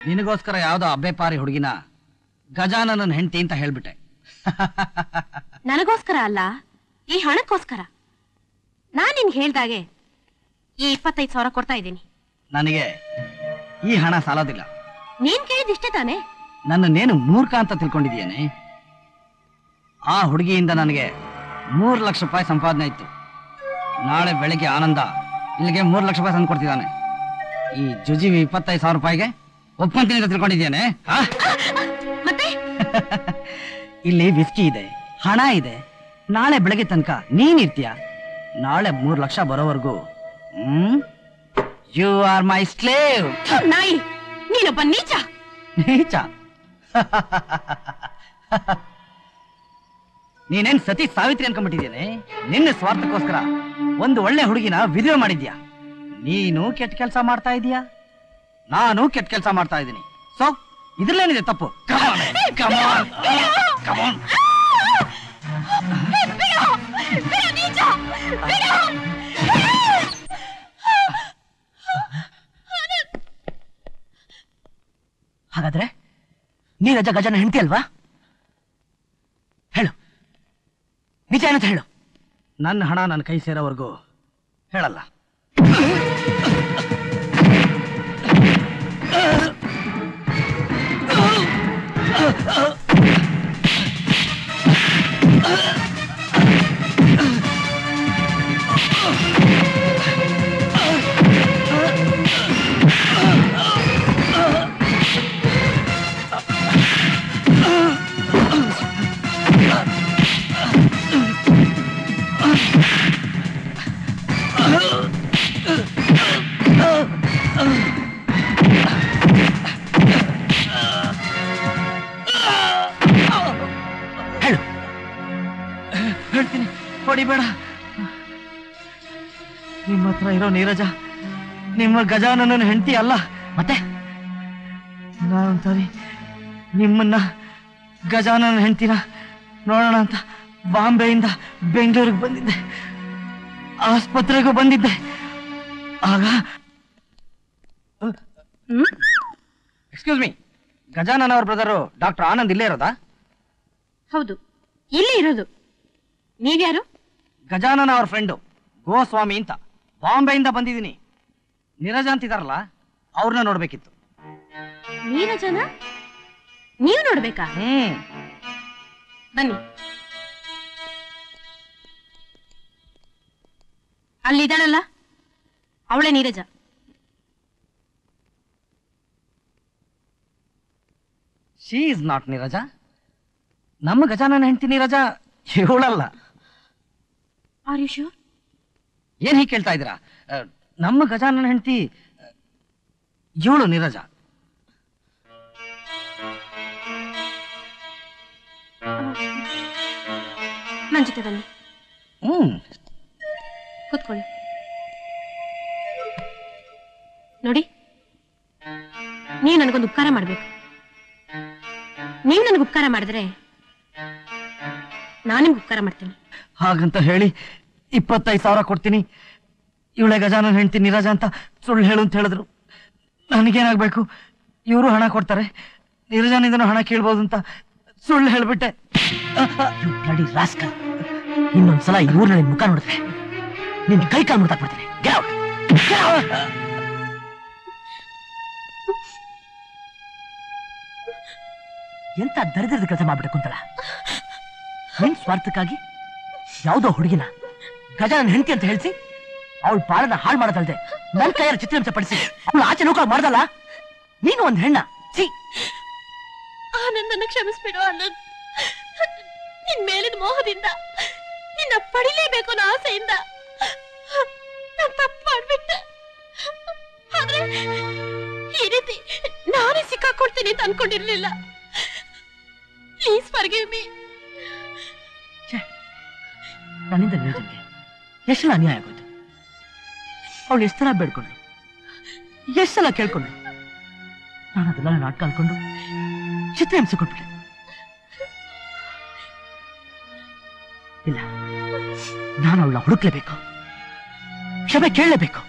ನಿನಗೋಸ್ಕರ ಯಾವ್ದೋ ಅಬ್ಬೆಪಾರಿ ಹುಡುಗಿನ ಗಜಾನನ ಹೆಂಡತಿ ಅಂತ ಹೇಳ್ಬಿಟ್ಟೆ. ನನಗೋಸ್ಕರ ಅಲ್ಲ, ಈ ಹಣಕ್ಕೋಸ್ಕರ. ನಾನ್ ನಿನ್ಗೆ ಹೇಳ್ದಾಗೆ ಈ 25,000 ಕೊಡ್ತಾ ಇದ್ದೀನಿ. ನನಗೆ ಈ ಹಣ ಸಾಲೋದಿಲ್ಲ. ನೀನ್ ಕೇಳಿದಿಷ್ಟೇ ತಾನೆ? ನನ್ನೇನು ಮೂರ್ಖ ಅಂತ ತಿಳ್ಕೊಂಡಿದೀಯೇನೆ? ಆ ಹುಡುಗಿಯಿಂದ ನನಗೆ 3 ಲಕ್ಷ ರೂಪಾಯಿ ಸಂಪಾದನೆ ಇತ್ತು. ನಾಳೆ ಬೆಳಿಗ್ಗೆ ಆನಂದ ಇಲ್ಲಿಗೆ 3 ಲಕ್ಷ ರೂಪಾಯಿ ತಂದು ಕೊಡ್ತಿದ್ದಾನೆ. ಈ ಜುಜಿವಿ 25,000 ರೂಪಾಯಿಗೆ ಒಪ್ಪಂತೀನಿ ಅಂತ ತಿಳ್ಕೊಂಡಿದ್ದೇನೆ. ಮತ್ತೆ ಇಲ್ಲಿ ವಿಸ್ಕಿ ಇದೆ, ಹಣ ಇದೆ. ನಾಳೆ ಬೆಳಗ್ಗೆ ತನಕ ನೀನಿರ್ತೀಯ. ನಾಳೆ 3 ಲಕ್ಷ ಬರೋವರೆಗೂ ಯು ಆರ್ ಮೈ ಸ್ಲೇವ್. ನಾಯಿ, ನೀನೊಬ್ಬ ನೀಚ. ನೀಚ? ನೀನೇನ್ ಸತಿ ಸಾವಿತ್ರಿ ಅನ್ಕೊಂಡ್ಬಿಟ್ಟಿದ್ದೇನೆ. ನಿನ್ನ ಸ್ವಾರ್ಥಕ್ಕೋಸ್ಕರ ಒಂದು ಒಳ್ಳೆ ಹುಡುಗಿನ ವಿಧವೆ ಮಾಡಿದ್ಯಾ. ನೀನು ಕೆಟ್ಟ ಕೆಲಸ ಮಾಡ್ತಾ ಇದೀಯಾ, ನಾನು ಕೆಟ್ಟ ಕೆಲಸ ಮಾಡ್ತಾ ಇದ್ದೀನಿ. ಸೊ ಇದ್ರಲ್ಲೇನಿದೆ ತಪ್ಪು? ಹಾಗಾದ್ರೆ ನೀರಜ ಗಜನ ಹೆಂಡತಿ ಅಲ್ವಾ? ಹೇಳು, ನಿಜ ಏನಂತ ಹೇಳು. ನನ್ನ ಹಣ ನನ್ನ ಕೈ ಸೇರೋವರೆಗೂ ಹೇಳಲ್ಲ. ಹೇಳ್ತೀನಿ, ಹೊಡಿಬೇಡ. ನಿಮ್ಮ ಹತ್ರ ಇರೋ ನೀರಜ ನಿಮ್ಮ ಗಜಾನನ ಹೆಂಡತಿ ಅಲ್ಲ. ಮತ್ತೆ ನಾನೊಂದ್ಸರಿ ನಿಮ್ಮನ್ನ ಗಜಾನನ ಹೆಂಡತಿನ ನೋಡೋಣ ಅಂತ ಬಾಂಬೆಯಿಂದ ಬೆಂಗಳೂರಿಗೆ ಬಂದಿದ್ದೆ. ಆಸ್ಪತ್ರೆಗೂ ಬಂದಿದ್ದೆ. ಆಗ ಎಕ್ಸ್ಕ್ಯೂಸ್ ಮೀ, ಗಜಾನನ ಅವ್ರ ಬ್ರದರು ಡಾಕ್ಟರ್ ಆನಂದ್ ಇಲ್ಲೇ ಇರೋದಾ? ಹೌದು, ಇಲ್ಲೇ ಇರೋದು. ನೀವ್ಯಾರು? ಗಜಾನನ ಅವ್ರ ಫ್ರೆಂಡು ಗೋಸ್ವಾಮಿ ಅಂತ. ಬಾಂಬೆಯಿಂದ ಬಂದಿದ್ದೀನಿ. ನೀರಜ ಅಂತಿದಾರಲ್ಲ, ಅವ್ರನ್ನ ನೋಡ್ಬೇಕಿತ್ತು. ನೀರಜನ ನೀವು ನೋಡ್ಬೇಕಾ? ಬನ್ನಿ. ಅಲ್ಲಿದ್ದಾಳಲ್ಲ, ಅವಳೇ Neeraja. She is not Neeraja. ನಮ್ಮ ಗಜಾನನ ಹೆಂಡತಿ ನೀರಜ ಇವಳಲ್ಲ. Are you sure? ಏನ್ ಹೀಗೆ ಕೇಳ್ತಾ ಇದ್ದೀರಾ? ನಮ್ಮ ಗಜಾನನ ಹೆಂಡತಿ ಇವಳು ನೀರಜ. ನನ್ ಜೊತೆ ಬನ್ನಿ. ಕೂತ್ಕೊಳ್ಳಿ. ನೋಡಿ, ನೀವು ನನಗೊಂದು ಉಪಕಾರ ಮಾಡ್ಬೇಕು. ನೀವು ನನಗೆ ಉಪಕಾರ ಮಾಡಿದ್ರೆ ನಾನು ನಿಮ್ಗೆ ಉಪಕಾರ ಮಾಡ್ತೀನಿ. ಹಾಗಂತ ಹೇಳಿ 25,000 ಕೊಡ್ತೀನಿ, ಇವಳೆ ಗಜಾನನ ಹೆಂಡತಿ ನೀರಜ ಅಂತ ಸುಳ್ಳು ಹೇಳು ಅಂತ ಹೇಳಿದ್ರು. ನನಗೇನಾಗ್ಬೇಕು? ಇವರು ಹಣ ಕೊಡ್ತಾರೆ, ನೀರಜನಿಂದನೂ ಹಣ ಕೇಳ್ಬೋದು ಅಂತ ಸುಳ್ಳು ಹೇಳ್ಬಿಟ್ಟೆ. ಇನ್ನೊಂದ್ಸಲ ಈ ಊರಿನ ಮುಖ ನೋಡಿದ್ರೆ ನಿನ್ ಕೈ ಕಾಲು ಮುಟ್ಟಾಕ್ಬಿಡ್ತೀನಿ. ಎಂತ ದರಿದ್ರದ ಕೆಲಸ ಮಾಡ್ಬಿಟ್ಟೆ ಕುಂತಳ. ನಿನ್ ಸ್ವಾರ್ಥಕ್ಕಾಗಿ ಯಾವುದೋ ಹುಡುಗಿನ ಗಜಾನನ ಹೆಂಡತಿ ಅಂತ ಹೇಳಿಸಿ ಅವಳು ಬಾಳನ್ನ ಹಾಳು ಮಾಡೋದಲ್ದೆ ನನ್ನ ಕೈಯಾರ ಚಿತ್ರಹಿಂಸೆ ಪಡಿಸಿ ಅವಳು ಆಚೆ ನೌಕರ ಮಾಡ್ದಲ್ಲ. ನೀನು ಒಂದ್ ಹೆಣ್ಣ. ಆನಂದನ ಕ್ಷಮಿಸ್ಬಿಡು ಆನಂದ್. ನಿನ್ ಮೇಲಿನ ಮೋಹದಿಂದ ನಿನ್ನ ಪಡಿಲೇಬೇಕು ಅನ್ನೋ ಆಸೆಯಿಂದ ನಾನು ತಪ್ಪು ಮಾಡ್ಬಿಟ್ಟೆ. ಆದ್ರೆ ಈ ರೀತಿ ನಾನೇ ಸಿಕ್ಕಾಕೊಡ್ತೀನಿ ಅಂತ ಅನ್ಕೊಂಡಿರ್ಲಿಲ್ಲ. Please forgive me. ನನ್ನಿಂದ ನೀರಜನ್ಗೆ ಎಷ್ಟೆಲ್ಲ ಅನ್ಯಾಯ ಆಗೋಯ್ತು. ಅವಳು ಎಷ್ಟು ಸಲ ಬೇಡ್ಕೊಂಡು, ಎಷ್ಟು ಸಲ ಕೇಳ್ಕೊಂಡು, ನಾನು ಅದೆಲ್ಲ ನಾಟಕ ಅನ್ಕೊಂಡು ಚಿತ್ರಹಿಂಸೆ ಕೊಟ್ಬಿಟ್ಟೆ. ಇಲ್ಲ, ನಾನು ಅವಳನ್ನ ಹುಡುಕ್ಲೇಬೇಕು, ಕ್ಷಮೆ ಕೇಳಲೇಬೇಕು.